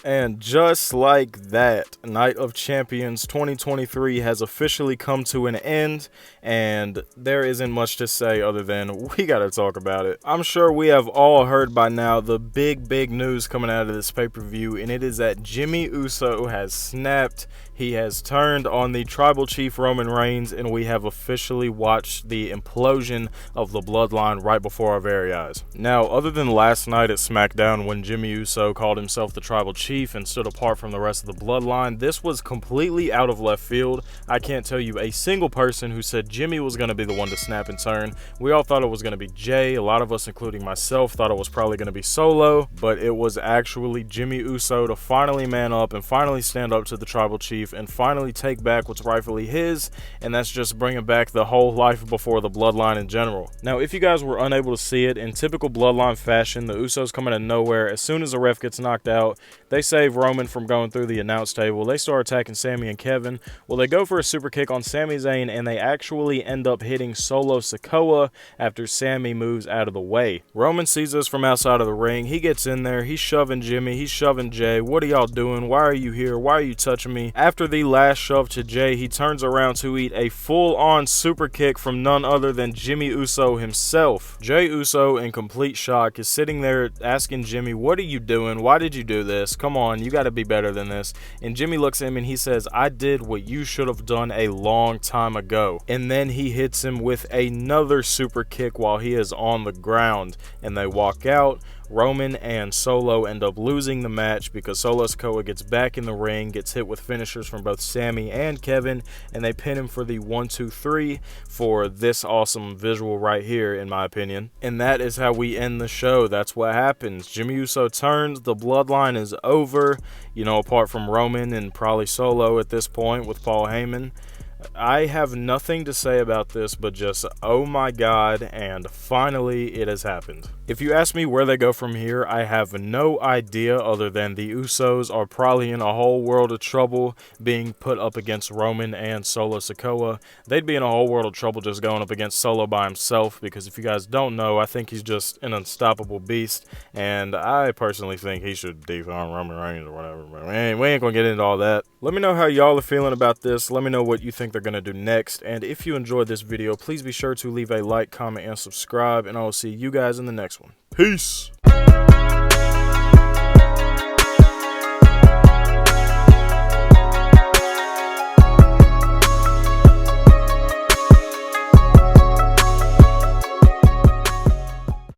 And just like that, Night of Champions 2023 has officially come to an end, and there isn't much to say other than we gotta talk about it. I'm sure we have all heard by now the big news coming out of this pay-per-view, and it is that Jimmy Uso has snapped. He has turned on the tribal chief Roman Reigns, and we have officially watched the implosion of the Bloodline right before our very eyes. Now, other than last night at SmackDown when Jimmy Uso called himself the tribal chief and stood apart from the rest of the Bloodline, this was completely out of left field. I can't tell you a single person who said Jimmy was going to be the one to snap and turn. We all thought it was going to be Jay. A lot of us, including myself, thought it was probably going to be Solo, but it was actually Jimmy Uso to finally man up and finally stand up to the tribal chief and finally take back what's rightfully his, and that's just bringing back the whole life before the Bloodline in general. Now, if you guys were unable to see it, in typical Bloodline fashion, the Usos come out of nowhere. As soon as the ref gets knocked out, they save Roman from going through the announce table. They start attacking Sami and Kevin. Well, they go for a super kick on Sami Zayn, and they actually end up hitting Solo Sikoa after Sami moves out of the way. Roman sees us from outside of the ring. He gets in there. He's shoving Jimmy. He's shoving Jay. What are y'all doing? Why are you here? Why are you touching me? After the last shove to Jay, he turns around to eat a full-on super kick from none other than Jimmy Uso himself. Jay Uso, in complete shock, is sitting there asking Jimmy, what are you doing? Why did you do this? Come on, you gotta be better than this. And Jimmy looks at him and he says, I did what you should have done a long time ago. And then he hits him with another super kick while he is on the ground, and they walk out. Roman and Solo end up losing the match because Solo Sikoa gets back in the ring, gets hit with finishers from both Sami and Kevin, and they pin him for the 1-2-3 for this awesome visual right here, in my opinion. And that is how we end the show. That's what happens. Jimmy Uso turns, the Bloodline is over, you know, apart from Roman and probably Solo at this point with Paul Heyman. I have nothing to say about this but just, oh my god, and finally it has happened. If you ask me where they go from here, I have no idea other than the Usos are probably in a whole world of trouble being put up against Roman and Solo Sikoa. They'd be in a whole world of trouble just going up against Solo by himself, because if you guys don't know, I think he's just an unstoppable beast, and I personally think he should dethrone Roman Reigns or whatever, but we ain't gonna get into all that. Let me know how y'all are feeling about this. Let me know what you think they're going to do next, and if you enjoyed this video, please be sure to leave a like, comment, and subscribe, and I will see you guys in the next one. Peace!